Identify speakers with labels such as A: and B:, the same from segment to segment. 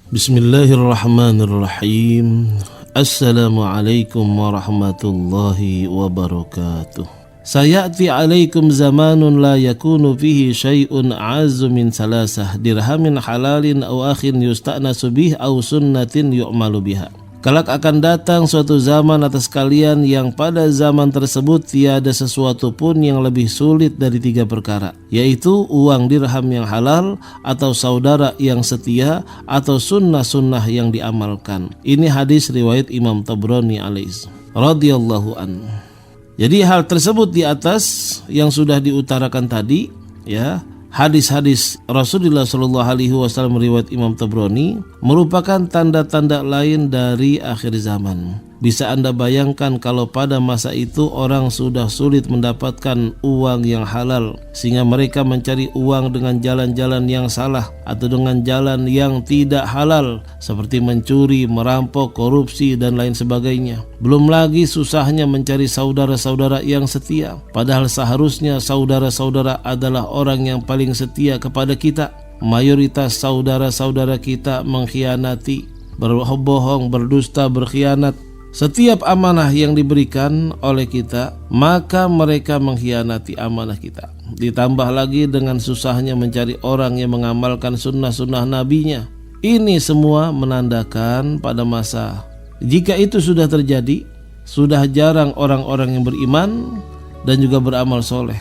A: Bismillahirrahmanirrahim. Assalamualaikum warahmatullahi wabarakatuh. Sayati alaikum zamanun la yakunu fihi syai'un a'azzu min salasah dirhamin halalin aw akhin yusta'nasu bih aw sunnatin yu'malu biha. Kelak akan datang suatu zaman atas kalian yang pada zaman tersebut tiada sesuatu pun yang lebih sulit dari 3 perkara, yaitu uang dirham yang halal, atau saudara yang setia, atau sunnah-sunnah yang diamalkan. Ini hadis riwayat Imam Tabrani alaihi radhiyallahu anhu. Jadi hal tersebut di atas yang sudah diutarakan tadi, ya, hadis-hadis Rasulullah SAW riwayat Imam Tabrani merupakan tanda-tanda lain dari akhir zaman. Bisa Anda bayangkan kalau pada masa itu orang sudah sulit mendapatkan uang yang halal, sehingga mereka mencari uang dengan jalan-jalan yang salah atau dengan jalan yang tidak halal, seperti mencuri, merampok, korupsi, dan lain sebagainya. Belum lagi susahnya mencari saudara-saudara yang setia, padahal seharusnya saudara-saudara adalah orang yang paling setia kepada kita. Mayoritas saudara-saudara kita mengkhianati, berbohong, berdusta, berkhianat. Setiap amanah yang diberikan oleh kita, maka mereka mengkhianati amanah kita. Ditambah lagi dengan susahnya mencari orang yang mengamalkan sunnah-sunnah nabinya. Ini semua menandakan pada masa jika itu sudah terjadi, sudah jarang orang-orang yang beriman dan juga beramal soleh.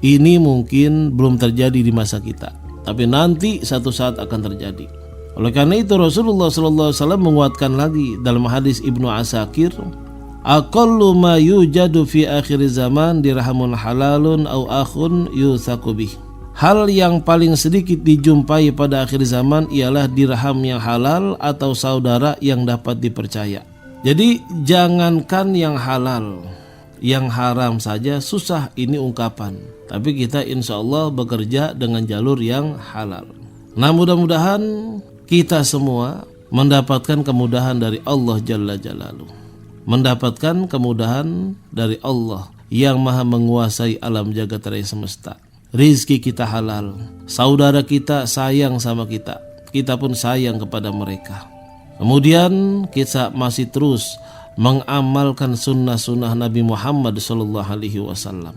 A: Ini mungkin belum terjadi di masa kita, tapi nanti satu saat akan terjadi. Oleh karena itu Rasulullah SAW menguatkan lagi dalam hadis Ibnu Asakir, aqallu ma yujadu fi akhir zaman dirhamun halalun aw akhun yuthaku bih. Hal yang paling sedikit dijumpai pada akhir zaman ialah dirham yang halal atau saudara yang dapat dipercaya. Jadi jangankan yang halal, yang haram saja susah ini ungkapan. Tapi kita insya Allah bekerja dengan jalur yang halal. Nah, mudah-mudahan kita semua mendapatkan kemudahan dari Allah Jalla Jalaluh, mendapatkan kemudahan dari Allah yang maha menguasai alam jagat raya semesta. Rizki kita halal, saudara kita sayang sama kita, kita pun sayang kepada mereka. Kemudian kita masih terus mengamalkan sunnah-sunnah Nabi Muhammad SAW,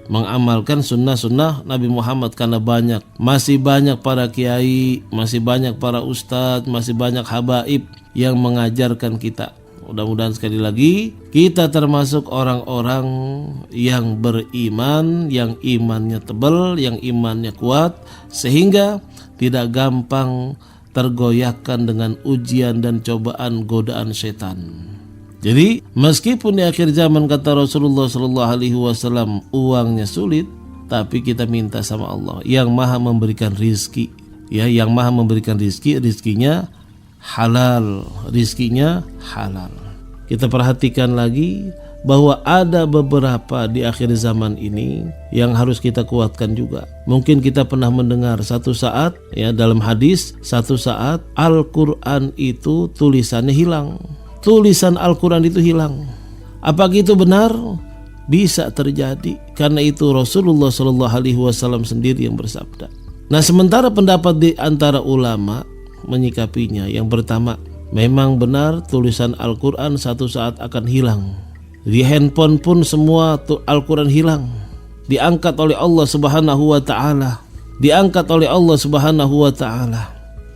A: mengamalkan sunnah-sunnah Nabi Muhammad, karena masih banyak para kiai, masih banyak para ustadz, masih banyak habaib yang mengajarkan kita. Mudah-mudahan sekali lagi kita termasuk orang-orang yang beriman, yang imannya tebal, yang imannya kuat, sehingga tidak gampang tergoyahkan dengan ujian dan cobaan godaan setan. Jadi meskipun di akhir zaman kata Rasulullah SAW uangnya sulit, tapi kita minta sama Allah yang maha memberikan rizki, ya, yang maha memberikan rizki, rizkinya halal, rizkinya halal. Kita perhatikan lagi bahwa ada beberapa di akhir zaman ini yang harus kita kuatkan juga. Mungkin kita pernah mendengar satu saat, ya, dalam hadis satu saat Al-Quran itu tulisannya hilang. Tulisan Al-Quran itu hilang. Apakah itu benar? Bisa terjadi. Karena itu Rasulullah SAW sendiri yang bersabda. Nah, sementara pendapat di antara ulama menyikapinya, yang pertama, memang benar tulisan Al-Quran satu saat akan hilang. Di handphone pun semua Al-Quran hilang. Diangkat oleh Allah Subhanahu wa Ta'ala. Diangkat oleh Allah Subhanahu wa Ta'ala.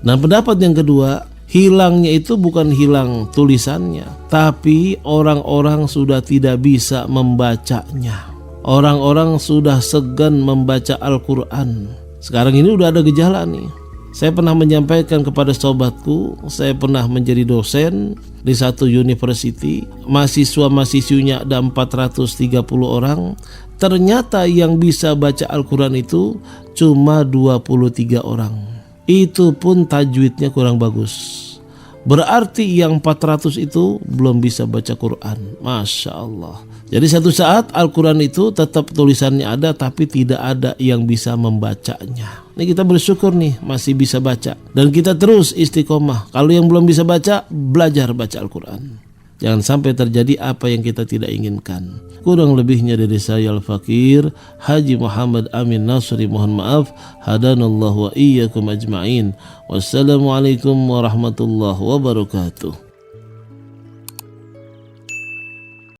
A: Nah, pendapat yang kedua, hilangnya itu bukan hilang tulisannya, tapi orang-orang sudah tidak bisa membacanya. Orang-orang sudah segan membaca Al-Quran. Sekarang ini udah ada gejala nih. Saya pernah menyampaikan kepada sobatku, saya pernah menjadi dosen di satu university. Mahasiswa-mahasiswinya ada 430 orang. Ternyata yang bisa baca Al-Quran itu cuma 23 orang. Itu pun tajwidnya kurang bagus. Berarti yang 400 itu belum bisa baca Quran. Masya Allah. Jadi satu saat Al-Quran itu tetap tulisannya ada, tapi tidak ada yang bisa membacanya. Ini kita bersyukur nih masih bisa baca. Dan kita terus istiqomah. Kalau yang belum bisa baca, belajar baca Al-Quran. Jangan sampai terjadi apa yang kita tidak inginkan. Kurang lebihnya dari saya Al-Fakir Haji Muhammad Amin Nasri mohon maaf. Hadanallahu wa iyyakum ajma'in. Wassalamualaikum warahmatullahi wabarakatuh.